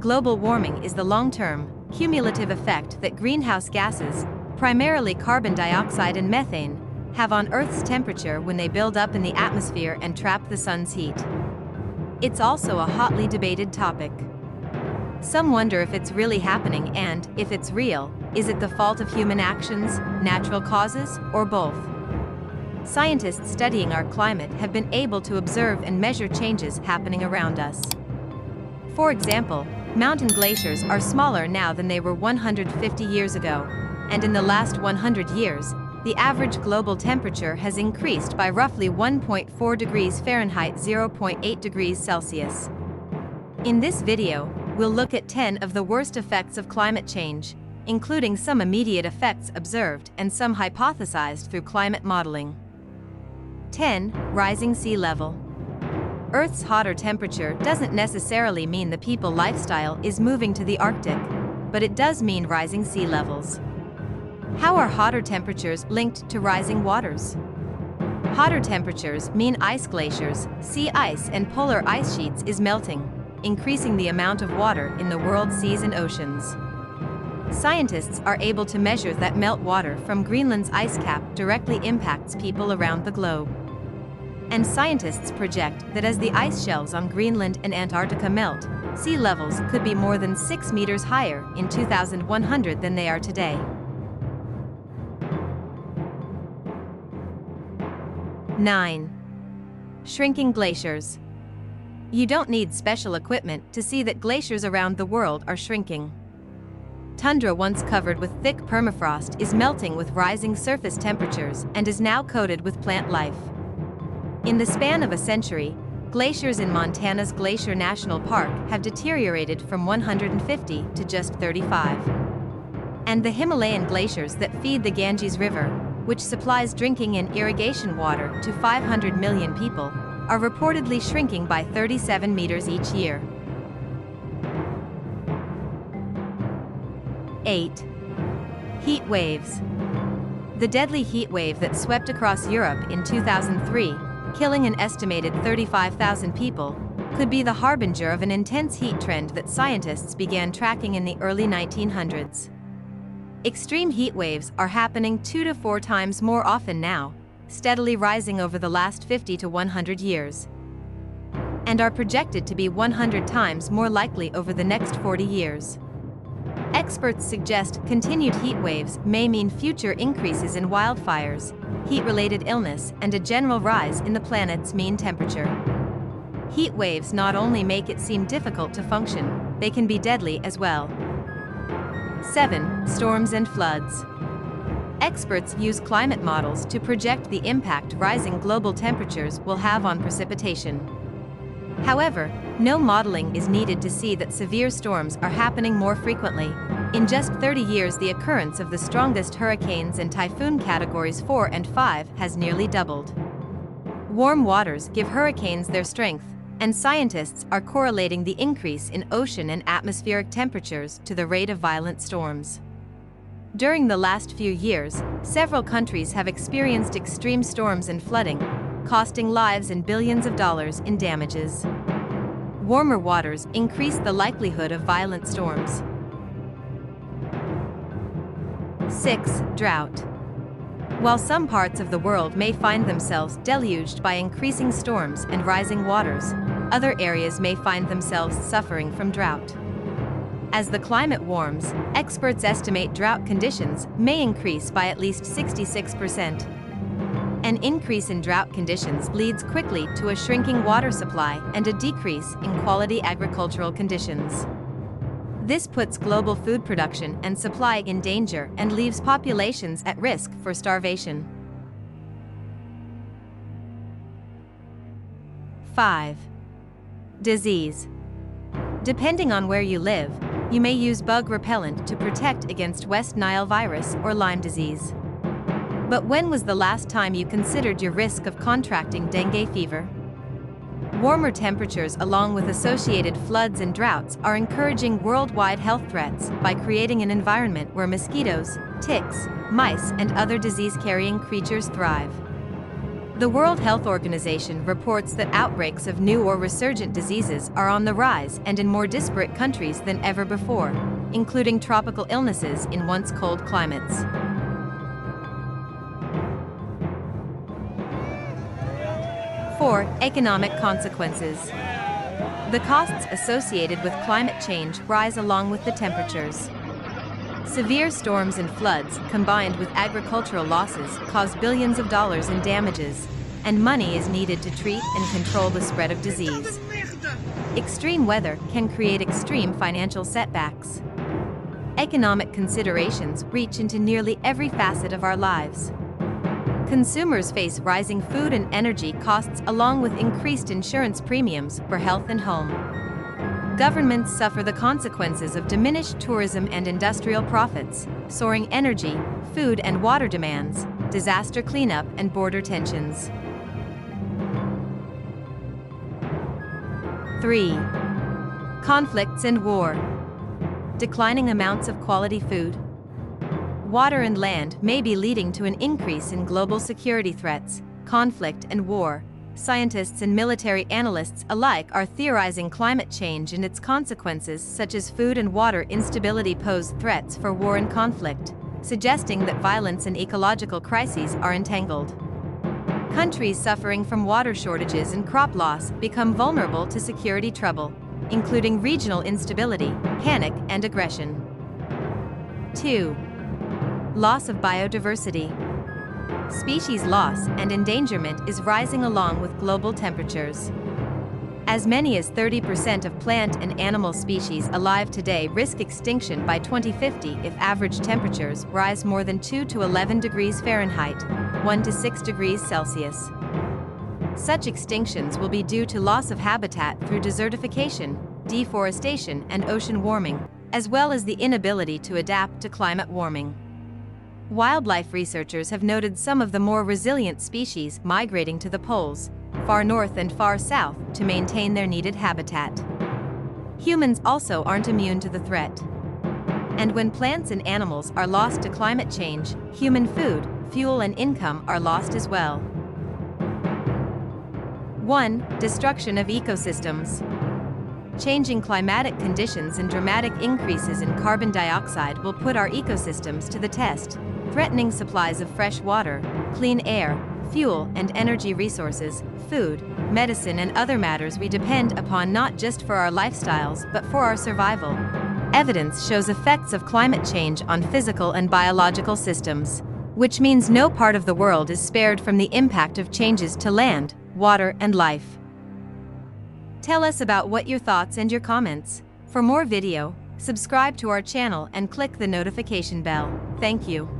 global warming is the long-term, cumulative effect that greenhouse gases, primarily carbon dioxide and methane, have on Earth's temperature when they build up in the atmosphere and trap the sun's heat. It's also a hotly debated topic. Some wonder if it's really happening and, if it's real, is it the fault of human actions, natural causes, or both? Scientists studying our climate have been able to observe and measure changes happening around us. For example, mountain glaciers are smaller now than they were 150 years ago, and in the last 100 years, the average global temperature has increased by roughly 1.4 degrees Fahrenheit, 0.8 degrees Celsius. In this video, we'll look at 10 of the worst effects of climate change, including some immediate effects observed and some hypothesized through climate modeling. 10. Rising sea level. Earth's hotter temperature doesn't necessarily mean the people lifestyle is moving to the Arctic, but it does mean rising sea levels. How are hotter temperatures linked to rising waters? Hotter temperatures mean ice glaciers, sea ice and polar ice sheets is melting, increasing the amount of water in the world's seas and oceans. Scientists are able to measure that meltwater from Greenland's ice cap directly impacts people around the globe. And scientists project that as the ice shelves on Greenland and Antarctica melt, sea levels could be more than 6 meters higher in 2100 than they are today. 9. Shrinking glaciers. You don't need special equipment to see that glaciers around the world are shrinking. Tundra once covered with thick permafrost is melting with rising surface temperatures and is now coated with plant life. In the span of a century, glaciers in Montana's Glacier National Park have deteriorated from 150 to just 35. And the Himalayan glaciers that feed the Ganges River, which supplies drinking and irrigation water to 500 million people, are reportedly shrinking by 37 meters each year. 8. Heat waves. The deadly heat wave that swept across Europe in 2003, killing an estimated 35,000 people, could be the harbinger of an intense heat trend that scientists began tracking in the early 1900s. Extreme heat waves are happening 2 to 4 times more often now, steadily rising over the last 50 to 100 years, and are projected to be 100 times more likely over the next 40 years. Experts suggest continued heat waves may mean future increases in wildfires, heat-related illness, and a general rise in the planet's mean temperature. Heat waves not only make it seem difficult to function, they can be deadly as well. 7. Storms and floods. Experts use climate models to project the impact rising global temperatures will have on precipitation. However, no modeling is needed to see that severe storms are happening more frequently. In just 30 years, the occurrence of the strongest hurricanes and typhoon categories 4 and 5 has nearly doubled. Warm waters give hurricanes their strength, and scientists are correlating the increase in ocean and atmospheric temperatures to the rate of violent storms. During the last few years, several countries have experienced extreme storms and flooding, costing lives and billions of dollars in damages. Warmer waters increase the likelihood of violent storms. 6. Drought. While some parts of the world may find themselves deluged by increasing storms and rising waters, other areas may find themselves suffering from drought. As the climate warms, experts estimate drought conditions may increase by at least 66%. An increase in drought conditions leads quickly to a shrinking water supply and a decrease in quality agricultural conditions. This puts global food production and supply in danger and leaves populations at risk for starvation. 5. Disease. Depending on where you live, you may use bug repellent to protect against West Nile virus or Lyme disease. But when was the last time you considered your risk of contracting dengue fever? Warmer temperatures along with associated floods and droughts are encouraging worldwide health threats by creating an environment where mosquitoes, ticks, mice, and other disease-carrying creatures thrive. The World Health Organization reports that outbreaks of new or resurgent diseases are on the rise and in more disparate countries than ever before, including tropical illnesses in once cold climates. Four, economic consequences. The costs associated with climate change rise along with the temperatures. Severe storms and floods, combined with agricultural losses, cause billions of dollars in damages, and money is needed to treat and control the spread of disease. Extreme weather can create extreme financial setbacks. Economic considerations reach into nearly every facet of our lives. Consumers face rising food and energy costs along with increased insurance premiums for health and home. Governments suffer the consequences of diminished tourism and industrial profits, soaring energy, food and water demands, disaster cleanup and border tensions. 3. Conflicts and war. Declining amounts of quality food. Water and land may be leading to an increase in global security threats, conflict and war. Scientists and military analysts alike are theorizing climate change and its consequences, such as food and water instability, pose threats for war and conflict, suggesting that violence and ecological crises are entangled. Countries suffering from water shortages and crop loss become vulnerable to security trouble, including regional instability, panic, and aggression. 2. Loss of biodiversity. Species loss and endangerment is rising along with global temperatures. As many as 30% of plant and animal species alive today risk extinction by 2050 if average temperatures rise more than 2 to 11 degrees Fahrenheit, 1 to 6 degrees Celsius. Such extinctions will be due to loss of habitat through desertification, deforestation, and ocean warming, as well as the inability to adapt to climate warming. Wildlife researchers have noted some of the more resilient species migrating to the poles, far north and far south, to maintain their needed habitat. Humans also aren't immune to the threat. And when plants and animals are lost to climate change, human food, fuel, and income are lost as well. 1. Destruction of ecosystems. Changing climatic conditions and dramatic increases in carbon dioxide will put our ecosystems to the test, threatening supplies of fresh water, clean air, fuel and energy resources, food, medicine, and other matters we depend upon not just for our lifestyles but for our survival. Evidence shows effects of climate change on physical and biological systems, which means no part of the world is spared from the impact of changes to land, water, and life. Tell us about what your thoughts and your comments. For more video, subscribe to our channel and click the notification bell. Thank you.